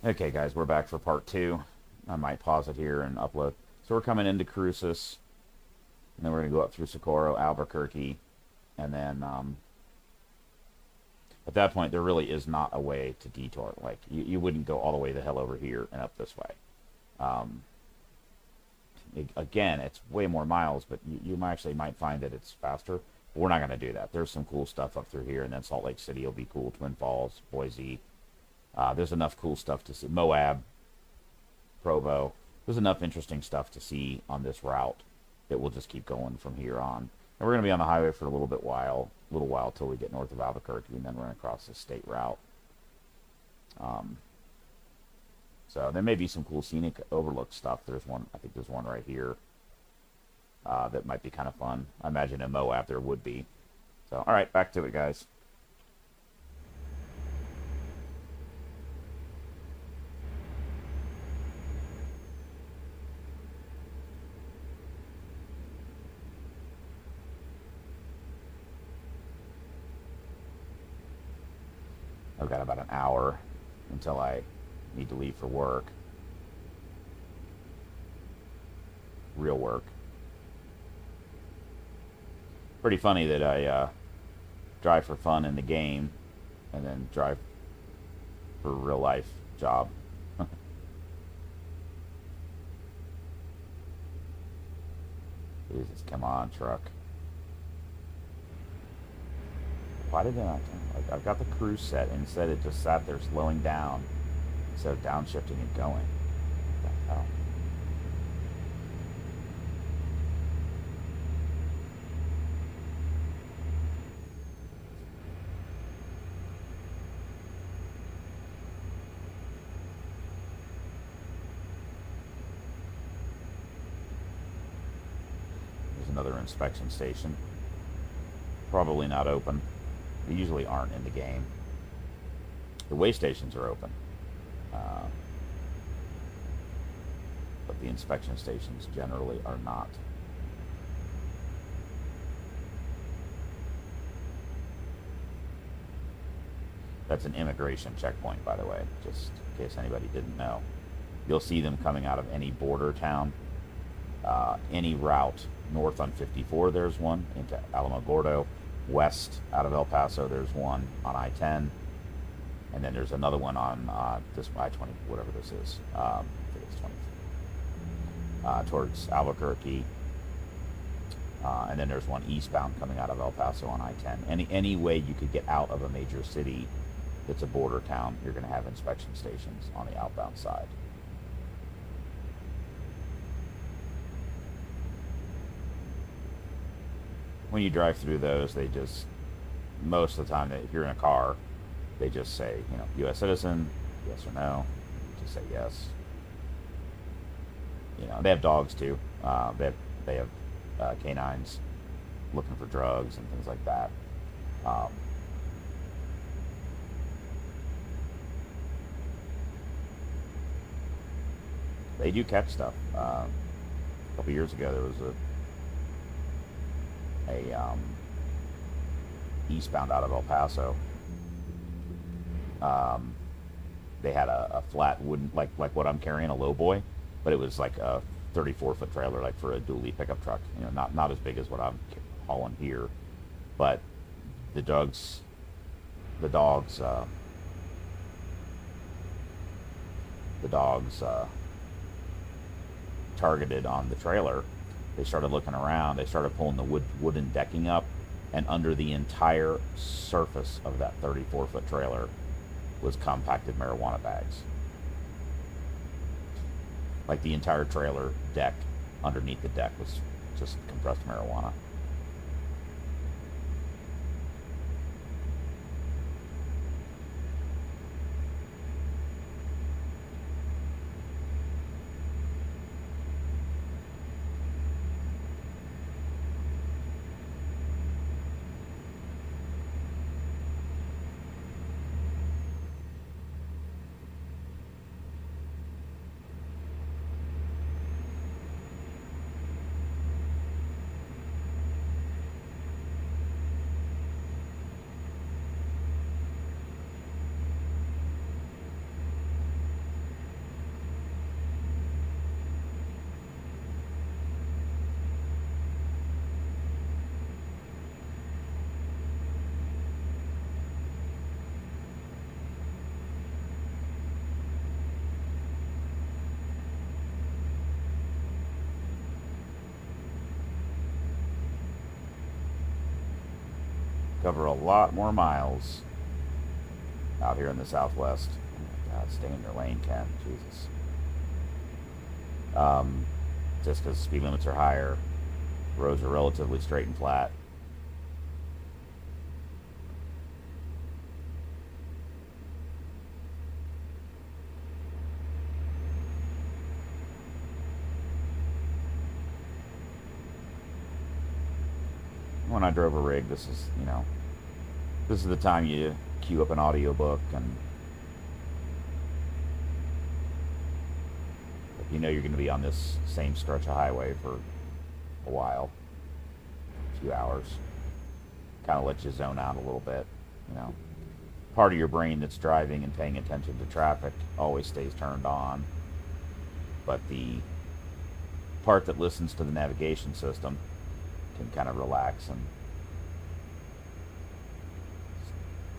Okay, guys, we're back for part two. I might pause it here and upload. So we're coming into Cruces, and then we're going to go up through Socorro, Albuquerque, and then at that point, there really is not a way to detour. Like, you wouldn't go all the way the hell over here and up this way. Um, Again, it's way more miles, but you actually might find that it's faster. But we're not going to do that. There's some cool stuff up through here, and then Salt Lake City will be cool. Twin Falls, Boise. There's enough cool stuff to see. Moab, Provo. There's enough interesting stuff to see on this route that we'll just keep going from here on. And we're going to be on the highway for a little while till we get north of Albuquerque, and then we're going to cross the state route. Um, so there may be some cool scenic overlook stuff. There's one, I think there's one right here that might be kind of fun. I imagine in Moab there would be. So, all right, back to it, guys. I've got about an hour until I need to leave for work. Real work. Pretty funny that I drive for fun in the game and then drive for a real life job. Jesus, come on, truck. Why did it not turn? Like, I've got the cruise set, and instead it just sat there slowing down instead of downshifting and going. What the hell? There's another inspection station. Probably not open. They usually aren't in the game. The way stations are open. Uh, but the inspection stations generally are not. That's an immigration checkpoint, by the way, just in case anybody didn't know. You'll see them coming out of any border town, any route north on 54. There's one into Alamogordo. West out of El Paso, there's one on I-10, and then there's another one on this I-20, whatever this is. I think it's 20 towards Albuquerque. And then there's one eastbound coming out of El Paso on I-10. Any way you could get out of a major city that's a border town, you're going to have inspection stations on the outbound side. When you drive through those, they just, most of the time, if you're in a car, they just say, U.S. citizen, yes or no. You just say yes. They have dogs too. They have canines looking for drugs and things like that. Um, they do catch stuff. A couple years ago, there was a eastbound out of El Paso. They had a flat wooden, like what I'm carrying, a low boy, but it was like a 34-foot trailer, like for a dually pickup truck. Not as big as what I'm hauling here, but the dogs, the dogs, the dogs targeted on the trailer. They started looking around. They started pulling the wooden decking up, and under the entire surface of that 34-foot trailer was compacted marijuana bags. Like the entire trailer deck, underneath the deck was just compressed marijuana. Cover a lot more miles out here in the Southwest. Oh my God, stay in your lane, Ken. Jesus. Just because speed limits are higher, roads are relatively straight and flat. When I drove a rig, this is the time you queue up an audiobook, and if you know you're going to be on this same stretch of highway for a while, a few hours, kind of lets you zone out a little bit. You know, part of your brain that's driving and paying attention to traffic always stays turned on, but the part that listens to the navigation system can kind of relax and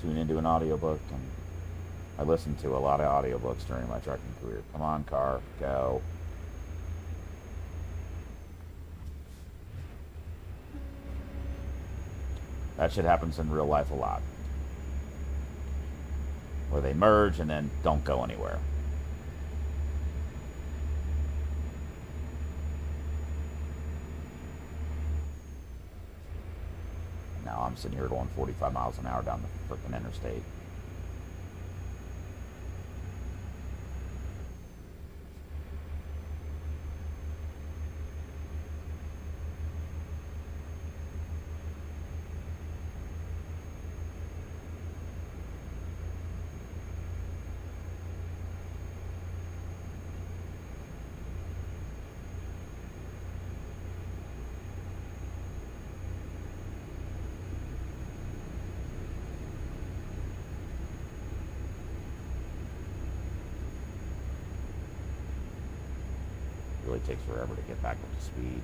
tune into an audiobook. And I listened to a lot of audiobooks during my trucking career. Come on, car, go. That shit happens in real life a lot, where they merge and then don't go anywhere. Now I'm sitting here going 45 miles an hour down the freaking interstate. Really takes forever to get back up to speed.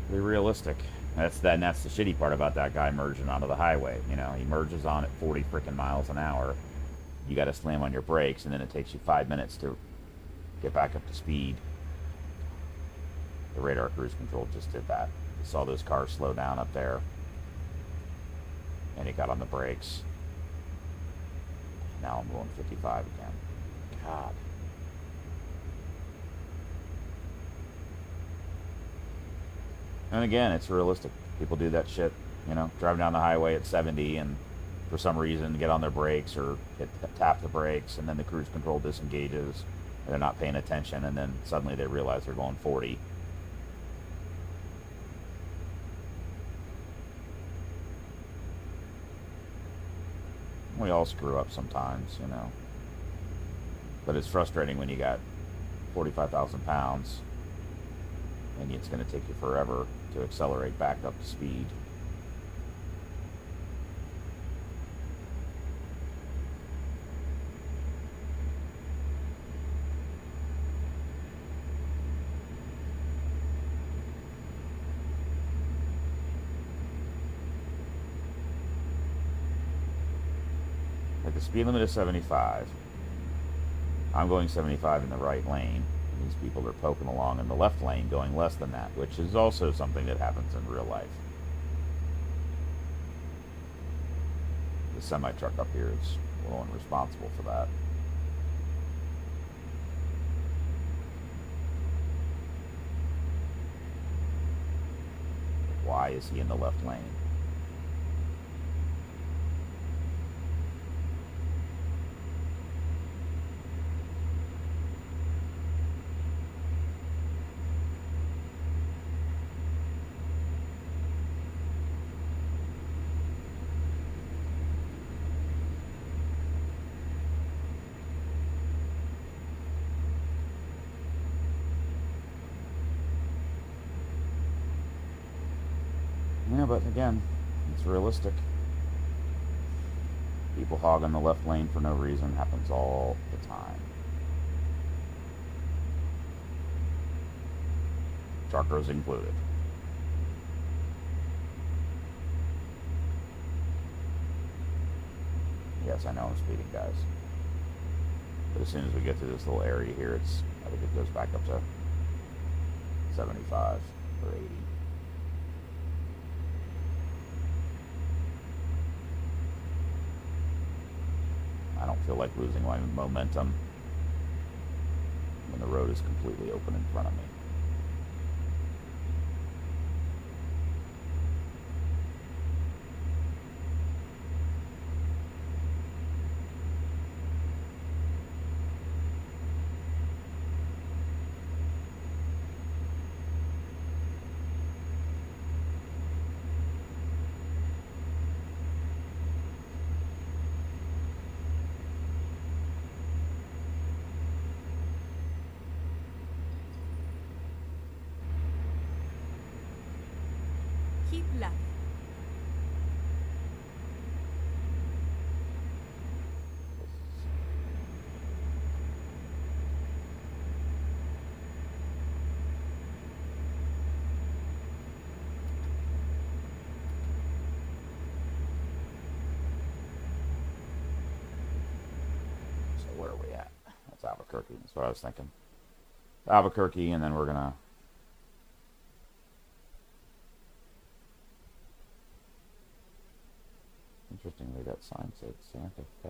Be realistic. That's the shitty part about that guy merging onto the highway. You know, he merges on at 40 freaking miles an hour. You got to slam on your brakes, and then it takes you 5 minutes to get back up to speed. The radar cruise control just did that. You saw those cars slow down up there, and he got on the brakes. Now I'm going 55 again. God. And again, it's realistic. People do that shit, you know, driving down the highway at 70 and for some reason get on their brakes or tap the brakes, and then the cruise control disengages and they're not paying attention, and then suddenly they realize they're going 40. We all screw up sometimes, you know. But it's frustrating when you got 45,000 pounds and it's going to take you forever to accelerate back up to speed. Like the speed limit is 75. I'm going 75 in the right lane. These people are poking along in the left lane going less than that, which is also something that happens in real life. The semi-truck up here is the one responsible for that. Why is he in the left lane? Yeah, but again, it's realistic. People hogging the left lane for no reason happens all the time. Truckers included. Yes, I know I'm speeding, guys. But as soon as we get through this little area here, I think it goes back up to 75 or 80. don't feel like losing my momentum when the road is completely open in front of me. Keep left. So where are we at? That's Albuquerque. That's what I was thinking. Albuquerque, and then we're gonna. Interestingly, that sign said Santa Fe.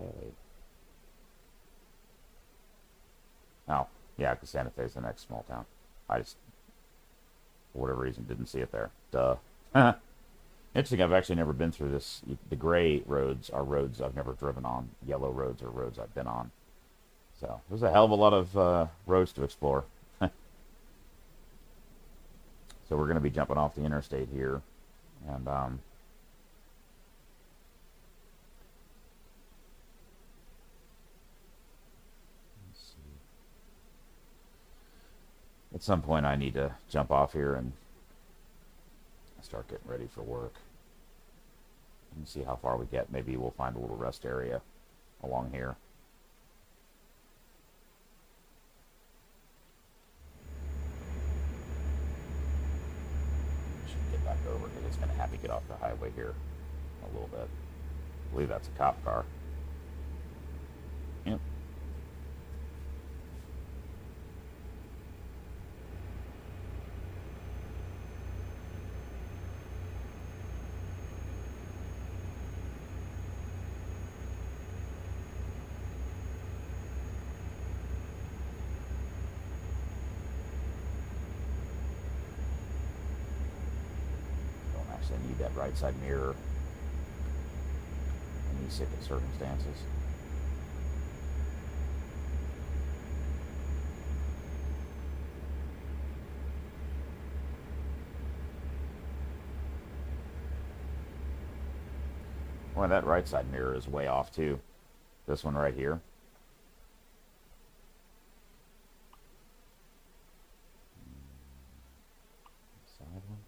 Oh, yeah, because Santa Fe is the next small town. I just, for whatever reason, didn't see it there. Duh. Interesting, I've actually never been through this. The gray roads are roads I've never driven on. Yellow roads are roads I've been on. So there's a hell of a lot of roads to explore. So we're going to be jumping off the interstate here. And let's see. At some point I need to jump off here and start getting ready for work. And see how far we get. Maybe we'll find a little rest area along here. Should get back over because it's going to have to get off the highway here a little bit. I believe that's a cop car. Yep. I need that right side mirror in these circumstances. Well, that right side mirror is way off too. This one right here. Side one.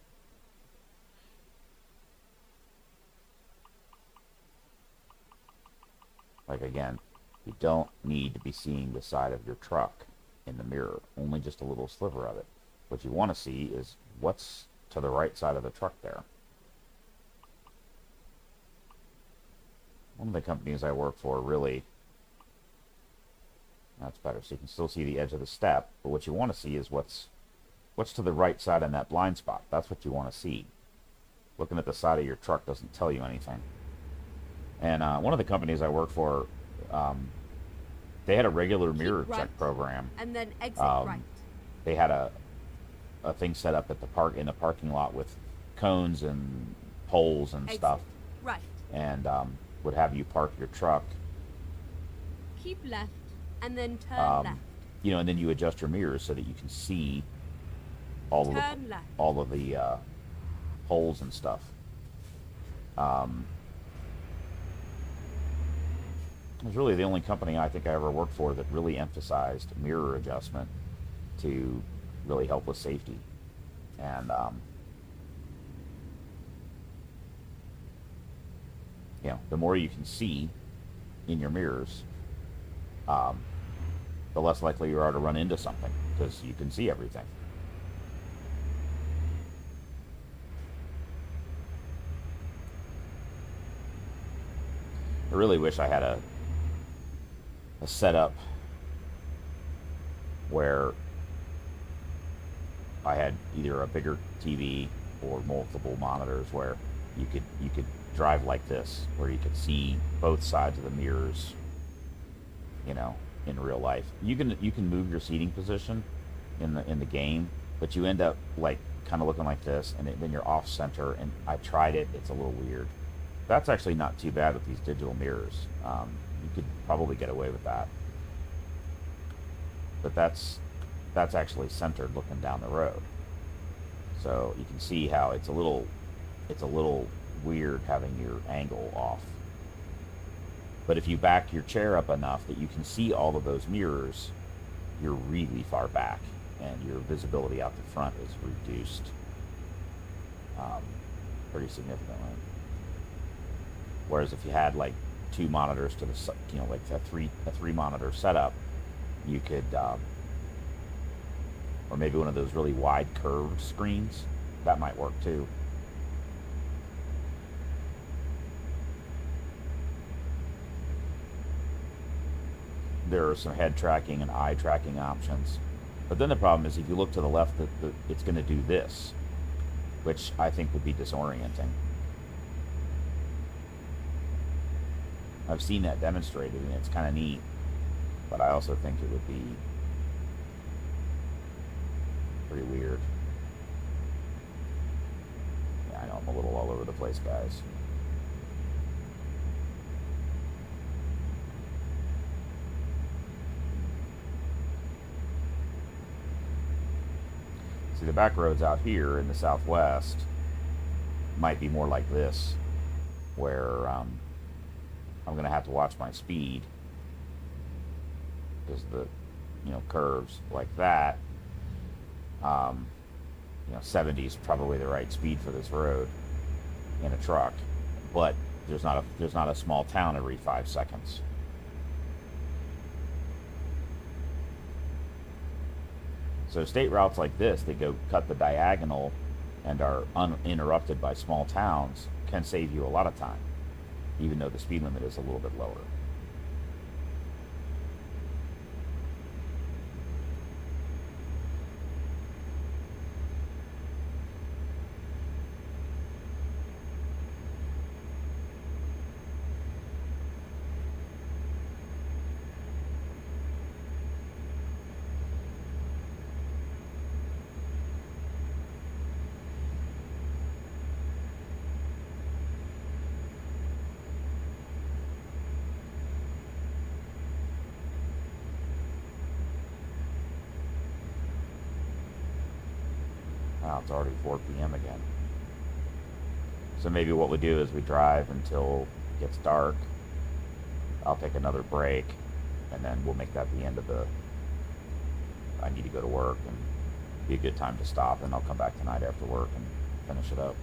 Like again, you don't need to be seeing the side of your truck in the mirror, only just a little sliver of it. What you want to see is what's to the right side of the truck there. One of the companies I work for really, that's better, so you can still see the edge of the step, but what you want to see is what's to the right side in that blind spot. That's what you want to see. Looking at the side of your truck doesn't tell you anything. And one of the companies I work for, they had a regular mirror check program. And then exit right. They had a thing set up at the in the parking lot with cones and poles and stuff. Right. And would have you park your truck. Keep left and then turn left. You know, and then you adjust your mirrors so that you can see all of the holes and stuff. It was really the only company I think I ever worked for that really emphasized mirror adjustment to really help with safety. And you know, the more you can see in your mirrors, the less likely you are to run into something because you can see everything. I really wish I had a setup where I had either a bigger TV or multiple monitors where you could drive like this, where you could see both sides of the mirrors you know, in real life. You can move your seating position in the game, but you end up like kind of looking like this, and then you're off center. And I tried it; it's a little weird. That's actually not too bad with these digital mirrors. You could probably get away with that, but that's actually centered looking down the road. So you can see how it's a little weird having your angle off. But if you back your chair up enough that you can see all of those mirrors, you're really far back, and your visibility out the front is reduced um, pretty significantly. Whereas if you had like two monitors to the like a three monitor setup, you could or maybe one of those really wide curved screens, that might work too. There are some head tracking and eye tracking options. But then the problem is if you look to the left, it's going to do this, which I think would be disorienting. I've seen that demonstrated, and it's kind of neat, but I also think it would be pretty weird. Yeah, I know I'm a little all over the place, guys. See, the back roads out here in the southwest might be more like this, where I'm going to have to watch my speed because the curves like that. 70 is probably the right speed for this road in a truck, but there's not a small town every 5 seconds. So state routes like this that go cut the diagonal and are uninterrupted by small towns can save you a lot of time, even though the speed limit is a little bit lower. Now it's already 4 p.m. again. So maybe what we do is we drive until it gets dark. I'll take another break, and then we'll make that the end of the. I need to go to work, and be a good time to stop, and I'll come back tonight after work and finish it up.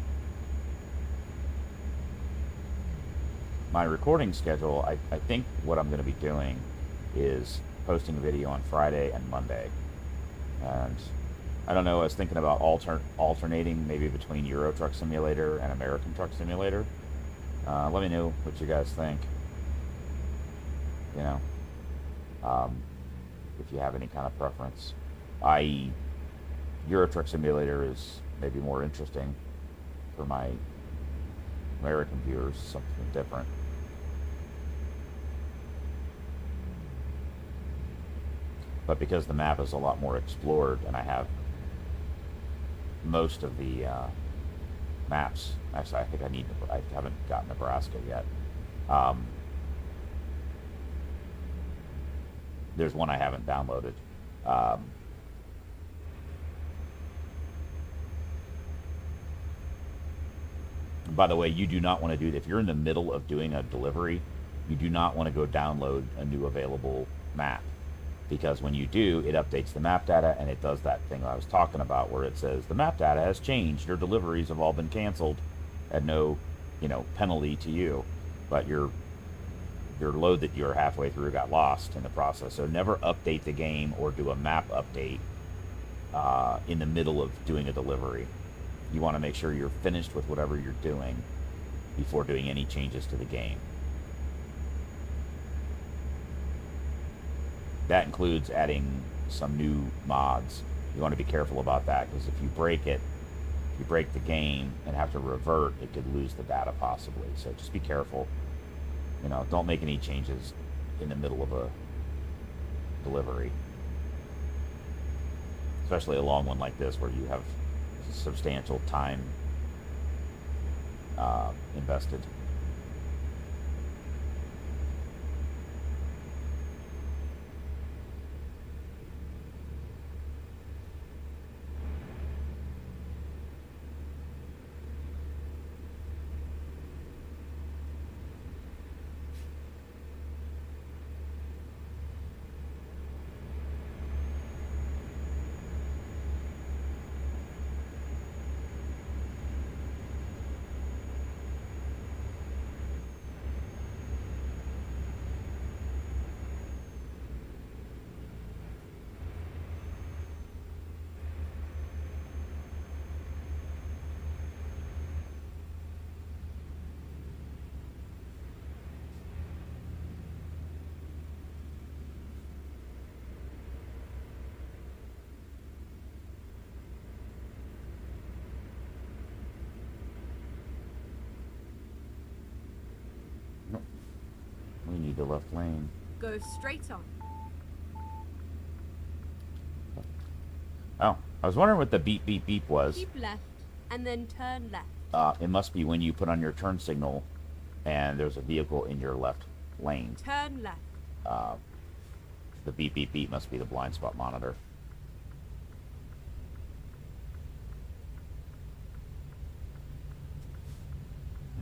My recording schedule, I think what I'm going to be doing is posting a video on Friday and Monday. And I don't know, I was thinking about alternating maybe between Euro Truck Simulator and American Truck Simulator. Let me know what you guys think. You know, if you have any kind of preference. I.e., Euro Truck Simulator is maybe more interesting for my American viewers, something different. But because the map is a lot more explored, and I have most of the maps. Actually, I think I haven't got Nebraska yet. There's one I haven't downloaded. By the way, you do not want to do that. If you're in the middle of doing a delivery, you do not want to go download a new available map. Because when you do, it updates the map data, and it does that thing I was talking about where it says the map data has changed, your deliveries have all been canceled at no penalty to you, but your load that you're halfway through got lost in the process. So never update the game or do a map update in the middle of doing a delivery. You want to make sure you're finished with whatever you're doing before doing any changes to the game. That includes adding some new mods. You want to be careful about that, because if you break the game and have to revert, it could lose the data possibly. So just be careful. Don't make any changes in the middle of a delivery, especially a long one like this where you have substantial time invested. Nope. We need the left lane. Go straight on. Oh, I was wondering what the beep beep beep was. Keep left and then turn left. It must be when you put on your turn signal and there's a vehicle in your left lane. Turn left. The beep beep beep must be the blind spot monitor.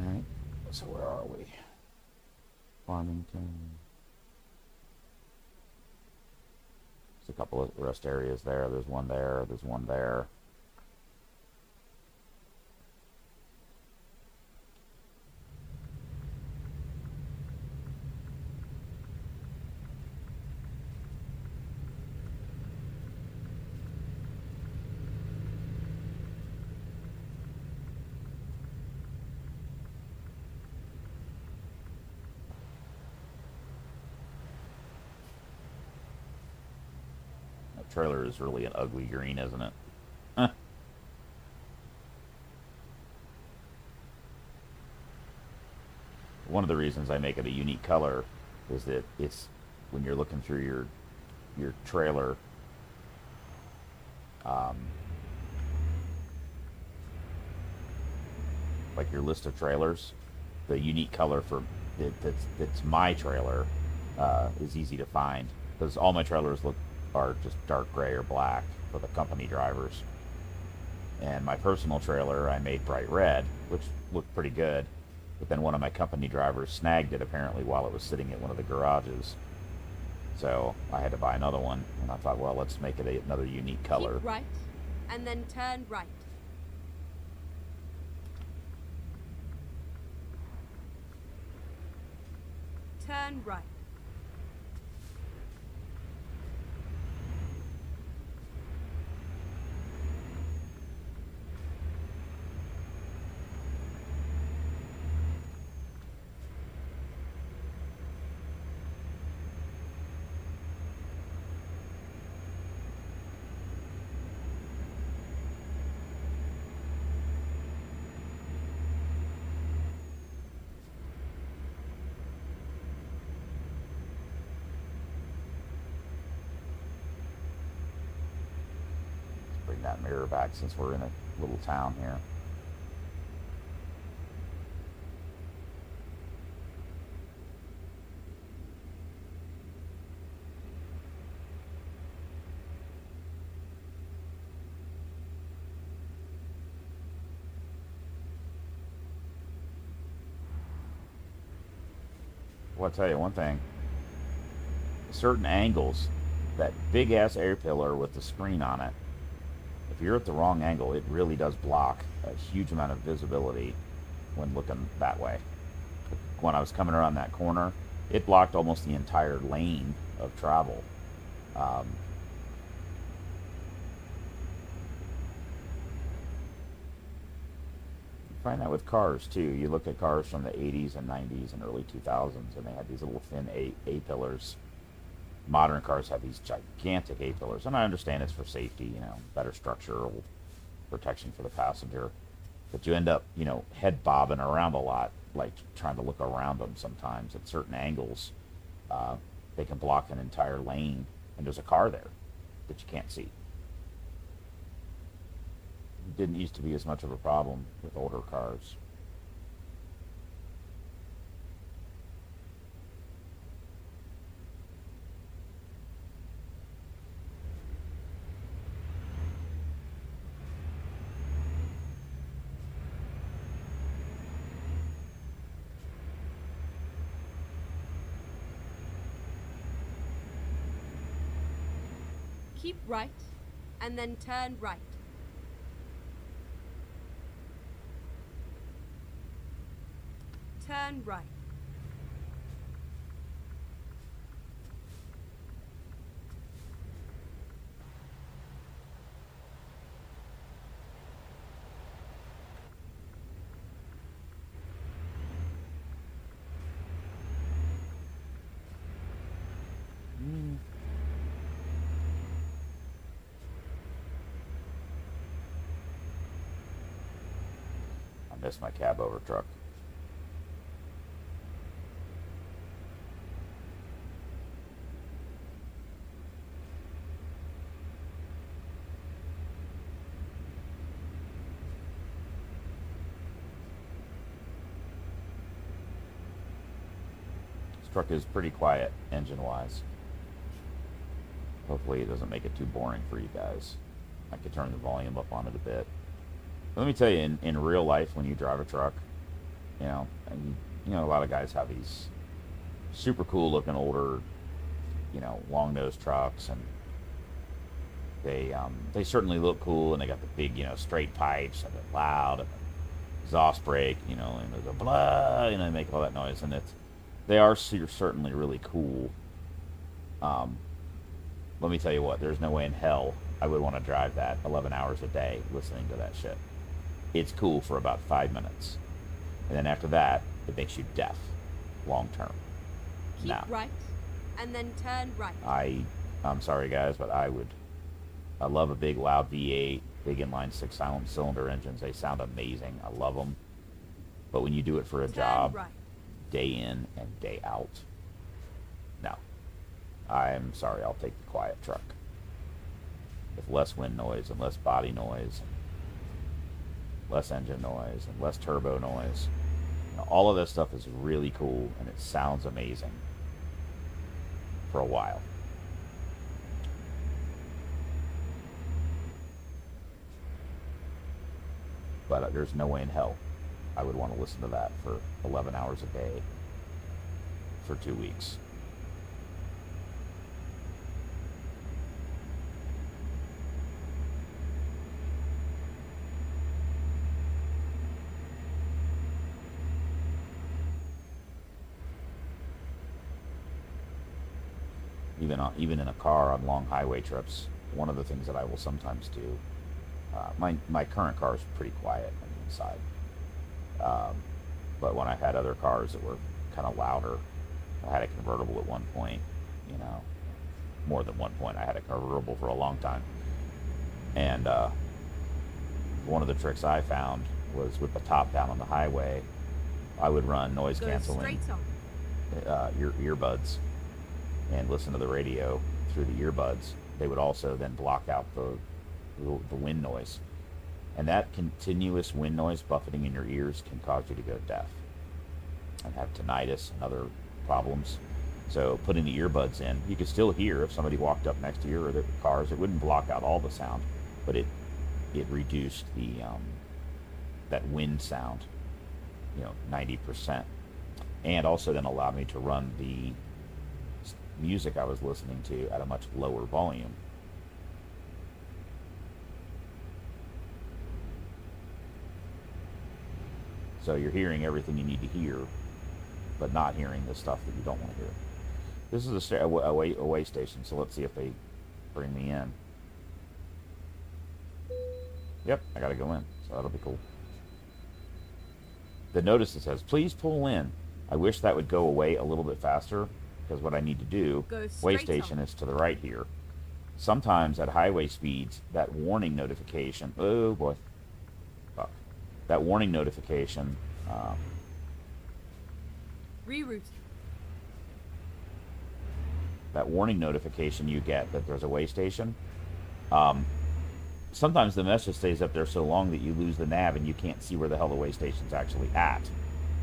Alright, so where are we? Farmington. There's a couple of rest areas there. There's one there. There's one there. That trailer is really an ugly green, isn't it? Huh. One of the reasons I make it a unique color is that it's when you're looking through your trailer, um, like your list of trailers, the unique color for that's my trailer is easy to find because all my trailers are just dark gray or black for the company drivers, and my personal trailer I made bright red, which looked pretty good. But then one of my company drivers snagged it apparently while it was sitting at one of the garages. So I had to buy another one, and I thought, well, let's make it another unique color. Keep right and then turn right. Turn right. Bring that mirror back since we're in a little town here. Well, I'll tell you one thing. Certain angles, that big ass air pillar with the screen on it, if you're at the wrong angle, it really does block a huge amount of visibility when looking that way. When I was coming around that corner, it blocked almost the entire lane of travel. Um, you find that with cars too. You look at cars from the 80s and 90s and early 2000s, and they had these little thin A-pillars. Modern cars have these gigantic A-pillars, and I understand it's for safety, better structural protection for the passenger. But you end up, head bobbing around a lot, like trying to look around them sometimes at certain angles. They can block an entire lane and there's a car there that you can't see. It didn't used to be as much of a problem with older cars. Keep right, and then turn right. Turn right. I missed my cab over truck. This truck is pretty quiet engine-wise. Hopefully it doesn't make it too boring for you guys. I could turn the volume up on it a bit. But let me tell you, in real life, when you drive a truck, and a lot of guys have these super cool looking older, long nosed trucks, and they certainly look cool, and they got the big, straight pipes, and they're loud, and the exhaust brake, and there's a blah, they make all that noise, and they are certainly really cool. Let me tell you what, there's no way in hell I would want to drive that 11 hours a day listening to that shit. It's cool for about 5 minutes. And then after that, it makes you deaf long term. Keep right, and then turn right. I'm sorry guys, but I love a big loud V8, big inline 6 silent cylinder engines. They sound amazing. I love them. But when you do it for a job, right. Day in and day out, no. I'm sorry, I'll take the quiet truck. With less wind noise and less body noise, and less engine noise and less turbo noise. All of this stuff is really cool and it sounds amazing for a while. But there's no way in hell I would want to listen to that for 11 hours a day for 2 weeks. Even in a car on long highway trips, one of the things that I will sometimes do, my current car is pretty quiet on the inside, but when I had other cars that were kind of louder, I had a convertible at one point, more than one point. I had a convertible for a long time, and one of the tricks I found was with the top down on the highway, I would run noise canceling earbuds and listen to the radio through the earbuds. They would also then block out the wind noise. And that continuous wind noise buffeting in your ears can cause you to go deaf and have tinnitus and other problems. So putting the earbuds in, you could still hear if somebody walked up next to you or the cars. It wouldn't block out all the sound, but it reduced that wind sound, 90%. And also then allowed me to run the music I was listening to at a much lower volume. So you're hearing everything you need to hear, but not hearing the stuff that you don't want to hear. This is a way station, so let's see if they bring me in. Yep, I gotta go in, so that'll be cool. The notice that says, please pull in. I wish that would go away a little bit faster, because what I need to do, way station is to the right here. Sometimes at highway speeds, that warning notification, oh boy, fuck, that warning notification, reroute. that warning notification you get that there's a way station, sometimes the message stays up there so long that you lose the nav and you can't see where the hell the way station's actually at,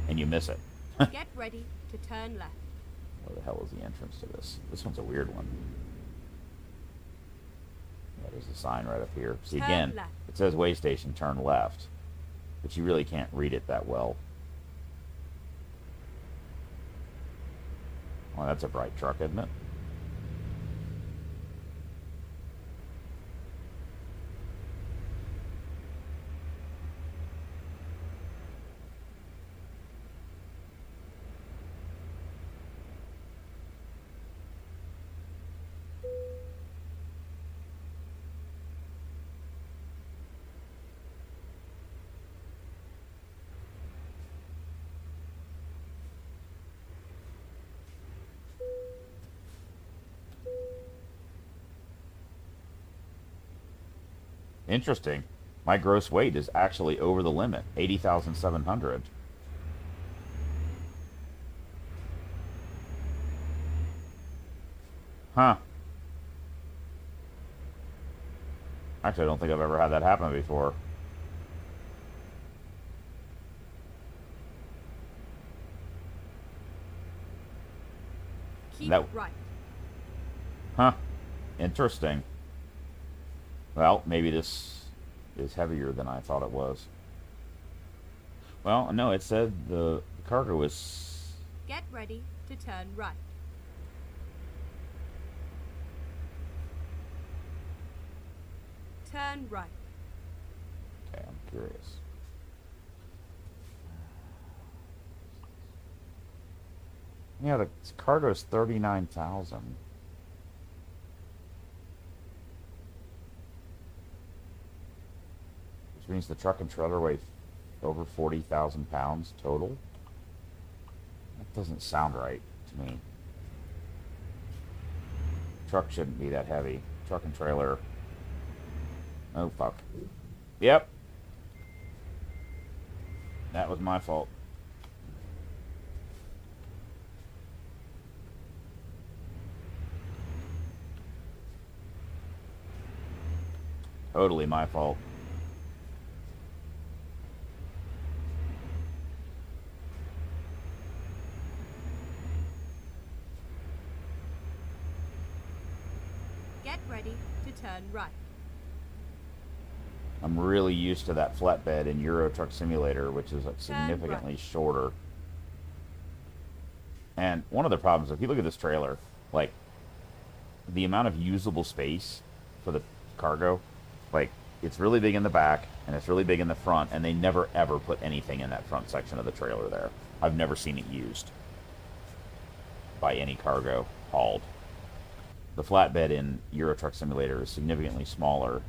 and you miss it. Get ready to turn left. Where the hell is the entrance to this? This one's a weird one. Yeah, there's a sign right up here. See, Turn again, left. it says way station, turn left, but you really can't read it that well. Well, that's a bright truck, isn't it? Interesting. My gross weight is actually over the limit, 80,700. Huh. Actually, I don't think I've ever had that happen before. Keep That- right. Huh. Interesting. Well, maybe this is heavier than I thought it was. Well, no, it said the cargo was... Get ready to turn right. Turn right. Okay, I'm curious. Yeah, the cargo is 39,000. Which means the truck and trailer weigh over 40,000 pounds total. That doesn't sound right to me. Truck shouldn't be that heavy. Truck and trailer. Oh, fuck. Yep. That was my fault. Totally my fault. Get ready to turn right. I'm really used to that flatbed in Euro Truck Simulator, which is like significantly shorter. And one of the problems, if you look at this trailer, like the amount of usable space for the cargo, like it's really big in the back and it's really big in the front, and they never ever put anything in that front section of the trailer there. I've never seen it used by any cargo hauled. The flatbed in Euro Truck Simulator is significantly smaller.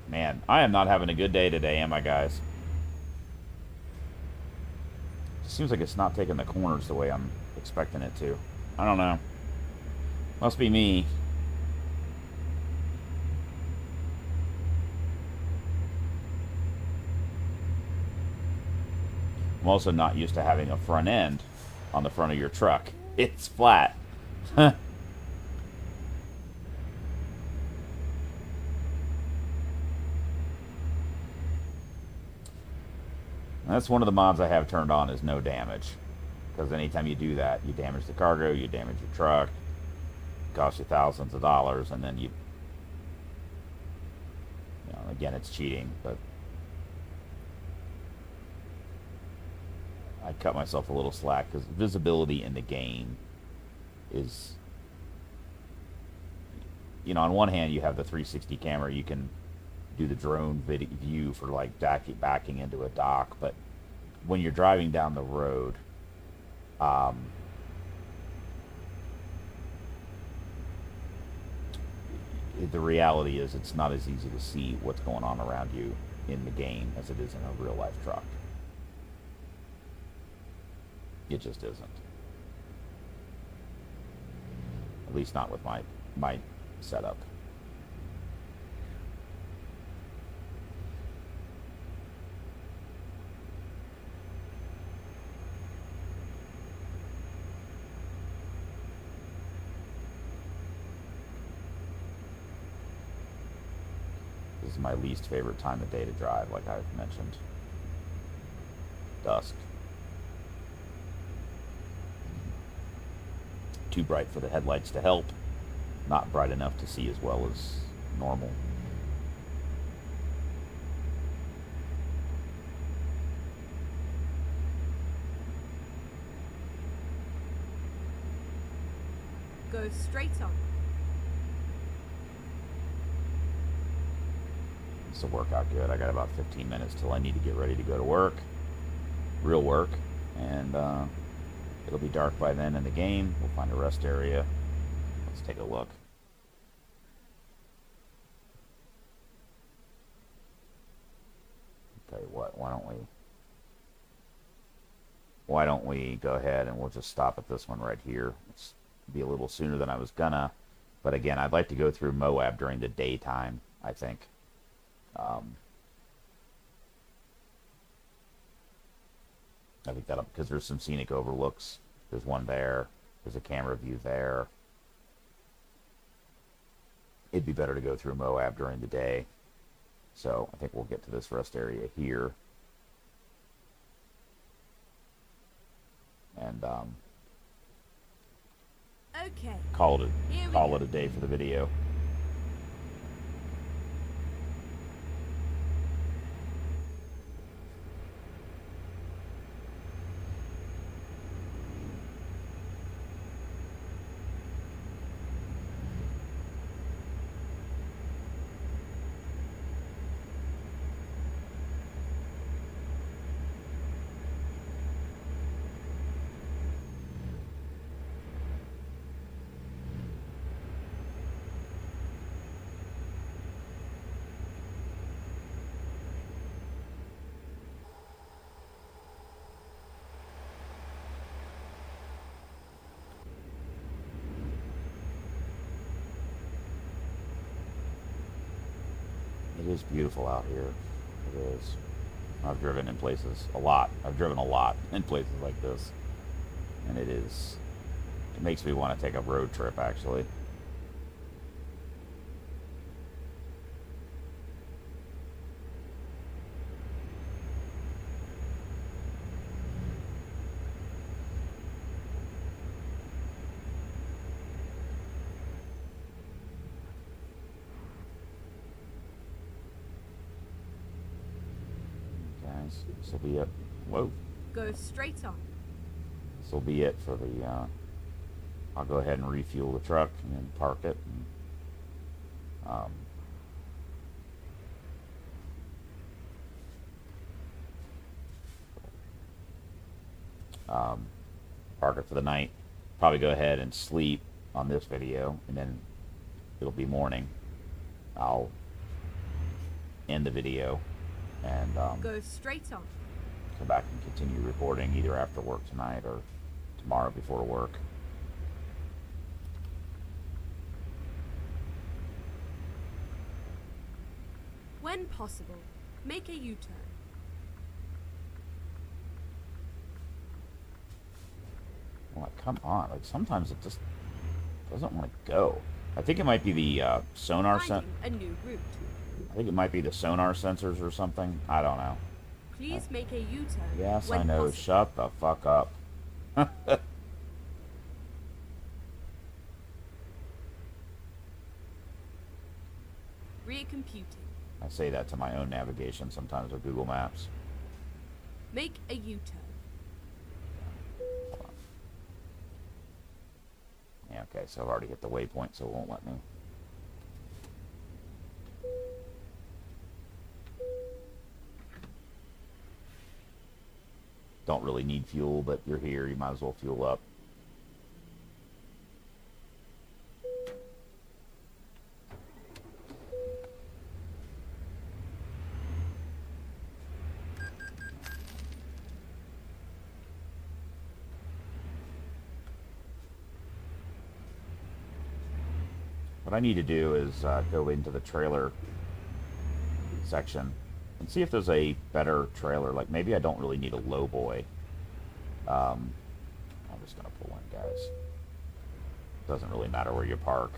Man, I am not having a good day today, am I, guys? It seems like it's not taking the corners the way I'm expecting it to. I don't know. Must be me. I'm also not used to having a front end on the front of your truck. It's flat. That's one of the mods I have turned on, is no damage. Because anytime you do that, you damage the cargo, you damage your truck, it costs you thousands of dollars, and then you know, again, it's cheating, but I cut myself a little slack because visibility in the game is, you know, on one hand you have the 360 camera, you can do the drone view for like backing into a dock, but when you're driving down the road, the reality is it's not as easy to see what's going on around you in the game as it is in a real life truck. It just isn't. At least not with my setup. This is my least favorite time of day to drive, like I've mentioned. Dusk. Too bright for the headlights to help. Not bright enough to see as well as normal. Go straight on. This will work out good. I got about 15 minutes till I need to get ready to go to work. Real work. And it'll be dark by then in the game. We'll find a rest area. Let's take a look. Tell you what, why don't we go ahead and we'll just stop at this one right here. It's be a little sooner than I was gonna, but again, I'd like to go through Moab during the daytime, I think. I think that'll, because there's some scenic overlooks. There's one there. There's a camera view there. It'd be better to go through Moab during the day. So I think we'll get to this rest area here. And Okay. call it a day for the video. It is beautiful out here. It is. I've driven in places a lot. I've driven a lot in places like this. And it makes me want to take a road trip, actually. This will be it. Whoa. Go straight on. This will be it for the, I'll go ahead and refuel the truck and then park it. And, park it for the night. Probably go ahead and sleep on this video, and then it'll be morning. I'll end the video and go straight on. Come back and continue recording either after work tonight or tomorrow before work. When possible, make a U-turn. Like, come on. Like, sometimes it just doesn't want to go. I think it might be the sonar Finding a new route. I think it might be the sonar sensors or something. I don't know. Please make a U-turn. Yes, when I know. possible. Shut the fuck up. Recomputing. I say that to my own navigation sometimes with Google Maps. Make a U-turn. Yeah, okay, so I've already hit the waypoint, so it won't let me. Don't really need fuel, but you're here, you might as well fuel up. What I need to do is go into the trailer section and see if there's a better trailer. Like, maybe I don't really need a lowboy. I'm just going to pull in, guys. Doesn't really matter where you park.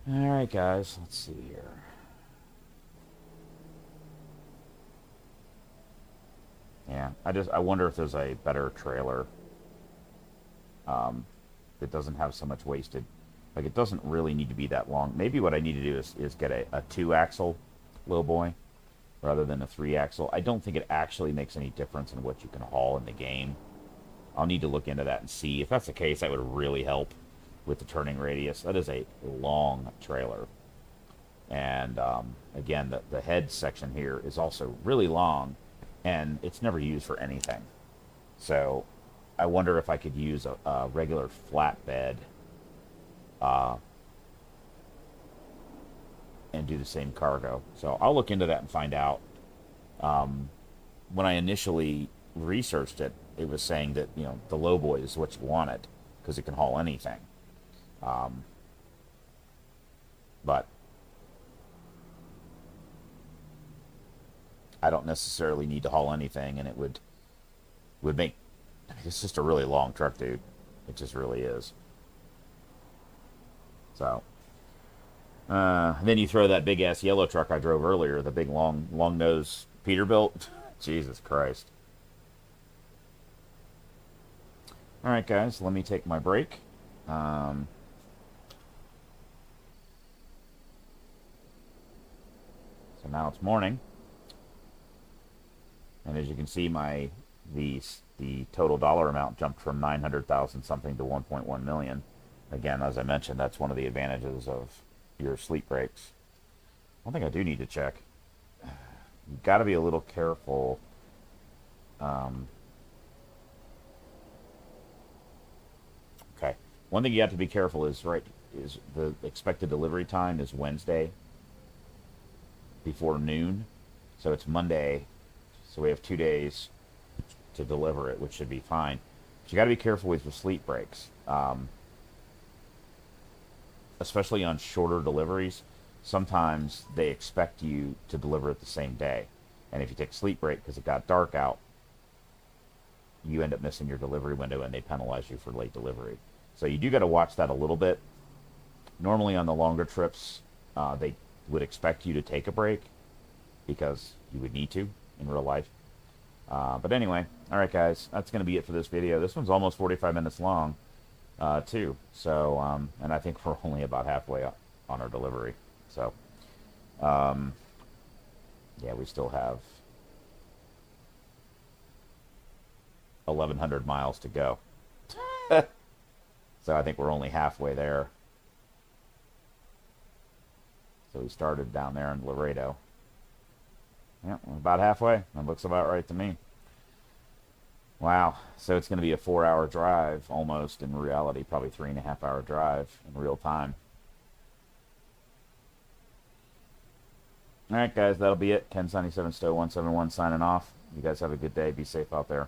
All right, guys. Let's see here. Yeah, I wonder if there's a better trailer that doesn't have so much wasted. Like it doesn't really need to be that long. Maybe what I need to do is get a 2-axle lowboy rather than a 3-axle. I don't think it actually makes any difference in what you can haul in the game. I'll need to look into that and see. If that's the case, that would really help with the turning radius. That is a long trailer. And again, the head section here is also really long, and it's never used for anything. So I wonder if I could use a regular flatbed uh, and do the same cargo. So I'll look into that and find out. When I initially researched it, it was saying that the lowboy is what you wanted because it can haul anything. But I don't necessarily need to haul anything, and it would make. I mean, it's just a really long truck, dude. It just really is. So, and then you throw that big ass yellow truck I drove earlier, the big long nose Peterbilt. Jesus Christ. All right, guys, let me take my break. Um, so now it's morning, and as you can see, the total dollar amount jumped from 900,000 something to 1.1 million. Again, as I mentioned, that's one of the advantages of your sleep brakes. One thing I do need to check: you've got to be a little careful. Okay, one thing you have to be careful is the expected delivery time is Wednesday before noon, so it's Monday, so we have 2 days to deliver it, which should be fine. But you got to be careful with your sleep brakes, especially on shorter deliveries. Sometimes they expect you to deliver it the same day, and if you take a sleep brake because it got dark out, you end up missing your delivery window, and they penalize you for late delivery. So you do got to watch that a little bit. Normally on the longer trips, they would expect you to take a break because you would need to in real life. But anyway, all right, guys, that's going to be it for this video. This one's almost 45 minutes long, too. So, and I think we're only about halfway on our delivery. So, yeah, we still have 1,100 miles to go. So I think we're only halfway there. So we started down there in Laredo. Yeah, we're about halfway. That looks about right to me. Wow. So it's going to be a 4-hour drive almost in reality, probably 3.5-hour drive in real time. All right, guys, that'll be it. Ken 77 Stowe 171 signing off. You guys have a good day. Be safe out there.